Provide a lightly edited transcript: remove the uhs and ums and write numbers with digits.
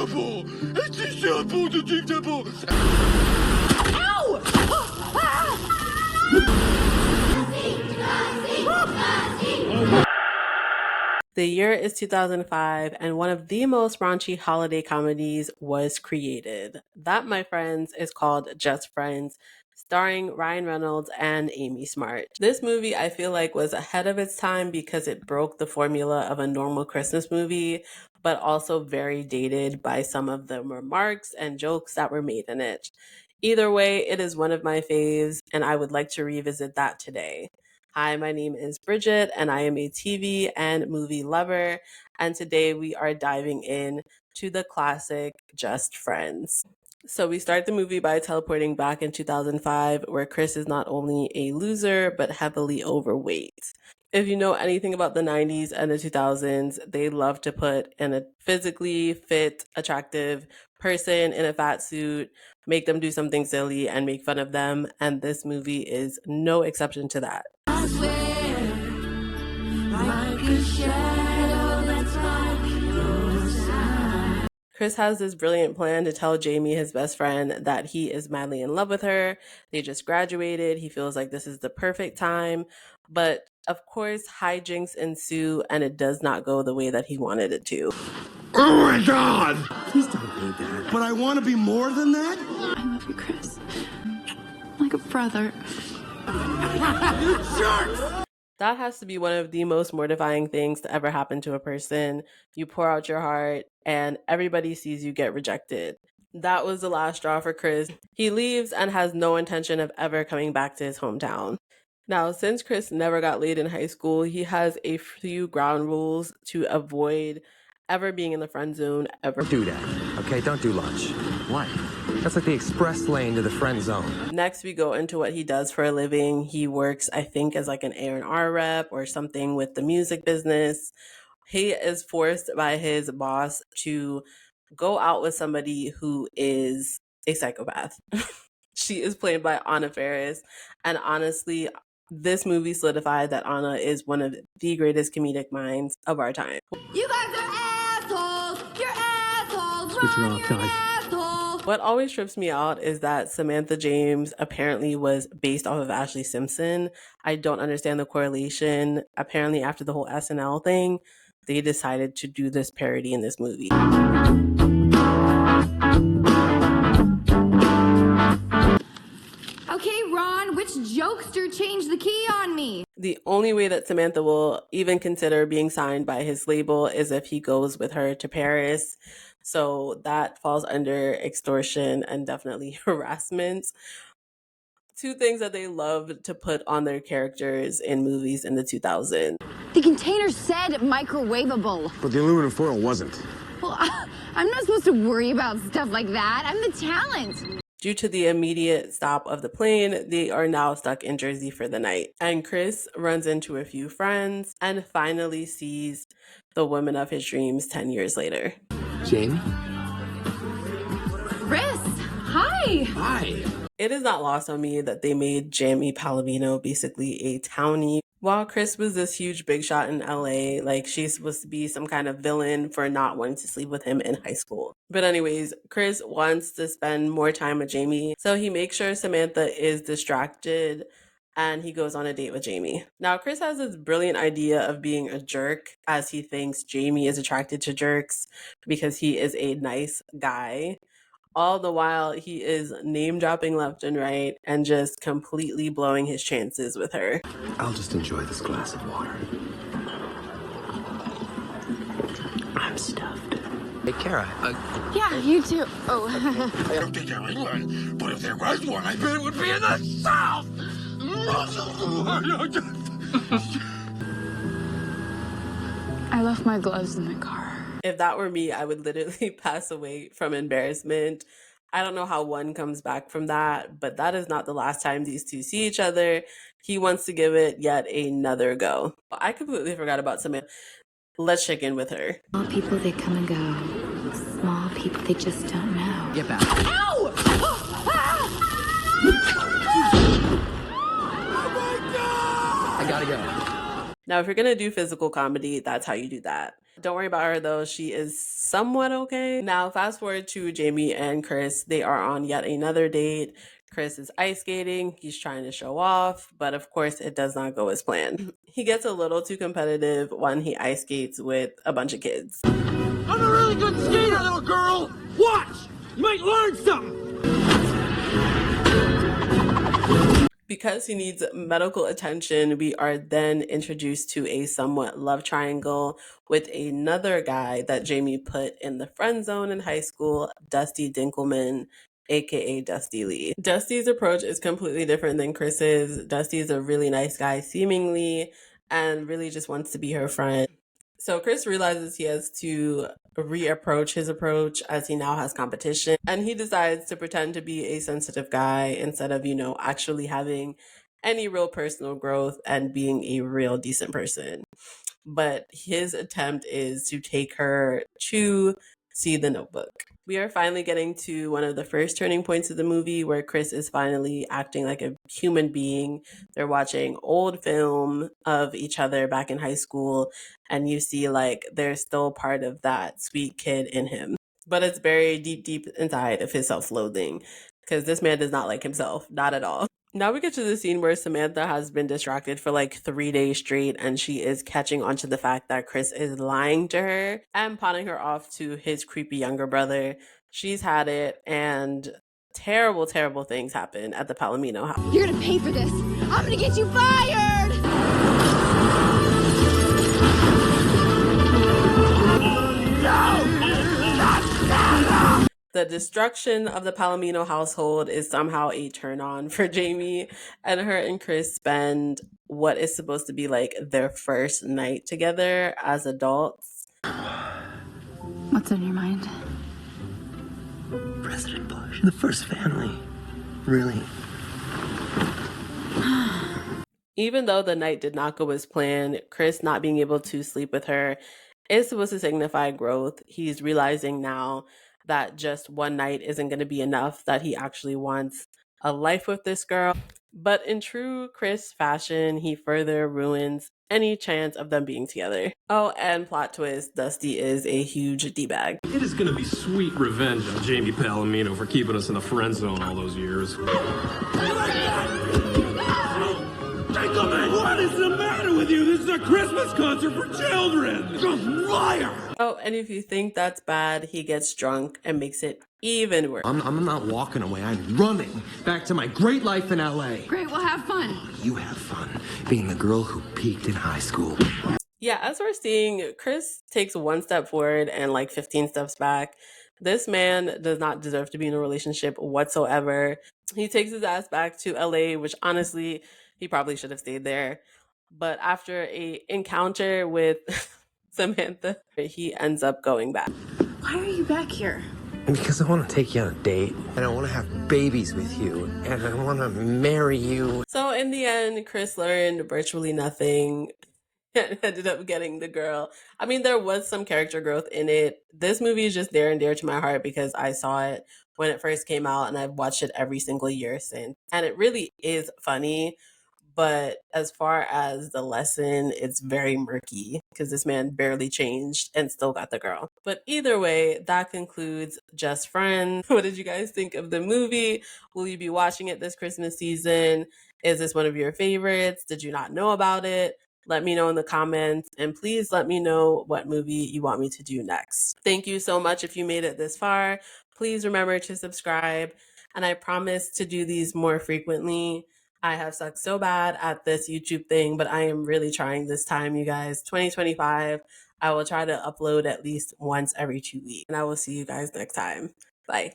shampoo! It's a shampoo, the shampoo! Ow! The year is 2005, and one of the most raunchy holiday comedies was created. That, my friends, is called Just Friends, starring Ryan Reynolds and Amy Smart. This movie, I feel like, was ahead of its time because it broke the formula of a normal Christmas movie, but also very dated by some of the remarks and jokes that were made in it. Either way, it is one of my faves, and I would like to revisit that today. Hi, my name is Bridget, and I am a TV and movie lover. And today we are diving in to the classic Just Friends. So we start the movie by teleporting back in 2005, where Chris is not only a loser, but heavily overweight. If you know anything about the 90s and the 2000s, they love to put in a physically fit, attractive person in a fat suit, make them do something silly, and make fun of them. And this movie is no exception to that. I swear, like a shadow that's by your side. Chris has this brilliant plan to tell Jamie, his best friend, that he is madly in love with her. They just graduated. He feels like this is the perfect time. But of course, hijinks ensue, and it does not go the way that he wanted it to. Oh my god! Please don't do that. But I want to be more than that? I love you, Chris. Like a brother. You jerks! That has to be one of the most mortifying things to ever happen to a person. You pour out your heart and everybody sees you get rejected. That was the last straw for Chris. He leaves and has no intention of ever coming back to his hometown. Now, since Chris never got laid in high school, he has a few ground rules to avoid ever being in the friend zone ever. Don't do that, okay? Don't do lunch. Why? That's like the express lane to the friend zone. Next, we go into what he does for a living. He works, I think, as like an A&R rep or something with the music business. He is forced by his boss to go out with somebody who is a psychopath. She is played by Anna Faris. And honestly, this movie solidified that Anna is one of the greatest comedic minds of our time. You guys are assholes! You're assholes! Switch her Ron, off, you're an guys. asshole! What always trips me out is that Samantha James apparently was based off of Ashley Simpson. I don't understand the correlation. Apparently, after the whole SNL thing, they decided to do this parody in this movie. Okay, Ron, which jokester changed the key on me? The only way that Samantha will even consider being signed by his label is if he goes with her to Paris. So that falls under extortion and definitely harassment. Two things that they love to put on their characters in movies in the 2000s. The container said microwavable. But the aluminum foil wasn't. Well, I'm not supposed to worry about stuff like that. I'm the talent. Due to the immediate stop of the plane, they are now stuck in Jersey for the night. And Chris runs into a few friends and finally sees the woman of his dreams 10 years later. Jamie? Chris, hi. Hi. It is not lost on me that they made Jamie Palomino basically a townie. While Chris was this huge big shot in LA, like she's supposed to be some kind of villain for not wanting to sleep with him in high school. But anyways, Chris wants to spend more time with Jamie, so he makes sure Samantha is distracted and he goes on a date with Jamie. Now, Chris has this brilliant idea of being a jerk as he thinks Jamie is attracted to jerks because he is a nice guy. All the while, he is name dropping left and right and just completely blowing his chances with her. I'll just enjoy this glass of water. I'm stuffed. Hey, Kara. Yeah, you too. Oh. I don't think there is one, but if there was one, I bet it would be in the South! I left my gloves in the car. If that were me, I would literally pass away from embarrassment. I don't know how one comes back from that, but that is not the last time these two see each other. He wants to give it yet another go. I completely forgot about Samantha. Let's check in with her. Small people, they come and go. Small people, they just don't know. Get back. Ow! I gotta go. Now, if you're going to do physical comedy, that's how you do that. Don't worry about her though, she is somewhat okay. Now, fast forward to Jamie and Chris. They are on yet another date. Chris is ice skating. He's trying to show off, but of course, it does not go as planned. He gets a little too competitive when he ice skates with a bunch of kids. I'm a really good skater, little girl! Watch! You might learn something! Because he needs medical attention, we are then introduced to a somewhat love triangle with another guy that Jamie put in the friend zone in high school, Dusty Dinkelman, aka Dusty Lee. Dusty's approach is completely different than Chris's. Dusty is a really nice guy, seemingly, and really just wants to be her friend. So Chris realizes he has to reapproach his approach as he now has competition, and he decides to pretend to be a sensitive guy instead of, actually having any real personal growth and being a real decent person. But his attempt is to take her to see The Notebook. We are finally getting to one of the first turning points of the movie where Chris is finally acting like a human being. They're watching old film of each other back in high school, and you see like there's still part of that sweet kid in him. But it's buried deep, deep inside of his self-loathing because this man does not like himself, not at all. Now we get to the scene where Samantha has been distracted for like 3 days straight, and she is catching on to the fact that Chris is lying to her and pawning her off to his creepy younger brother. She's had it, and terrible, terrible things happen at the Palomino house. You're gonna pay for this. I'm gonna get you fired! The destruction of the Palomino household is somehow a turn on for Jamie, and her and Chris spend what is supposed to be like their first night together as adults. What's on your mind? President Bush, the first family. Really? Even though the night did not go as planned, Chris not being able to sleep with her is supposed to signify growth. He's realizing now that just one night isn't going to be enough, that he actually wants a life with this girl. But in true Chris fashion, he further ruins any chance of them being together. Oh, and plot twist, Dusty is a huge D-bag. It is going to be sweet revenge on Jamie Palomino for keeping us in the friend zone all those years. What is the matter with you? This is a Christmas concert for children! You liar! Oh, and if you think that's bad, he gets drunk and makes it even worse. I'm not walking away. I'm running back to my great life in LA. Great, we'll have fun. You have fun being the girl who peaked in high school. Yeah, as we're seeing, Chris takes one step forward and like 15 steps back. This man does not deserve to be in a relationship whatsoever. He takes his ass back to LA, which honestly, he probably should have stayed there. But after a encounter with Samantha, he ends up going back. Why are you back here? Because I want to take you on a date, and I want to have babies with you, and I want to marry you. So in the end, Chris learned virtually nothing and ended up getting the girl. I mean, there was some character growth in it. This movie is just near and dear to my heart because I saw it when it first came out, and I've watched it every single year since. And it really is funny. But as far as the lesson, it's very murky because this man barely changed and still got the girl. But either way, that concludes Just Friends. What did you guys think of the movie? Will you be watching it this Christmas season? Is this one of your favorites? Did you not know about it? Let me know in the comments, and please let me know what movie you want me to do next. Thank you so much if you made it this far. Please remember to subscribe, and I promise to do these more frequently. I have sucked so bad at this YouTube thing, but I am really trying this time, you guys. 2025, I will try to upload at least once every 2 weeks. And I will see you guys next time. Bye.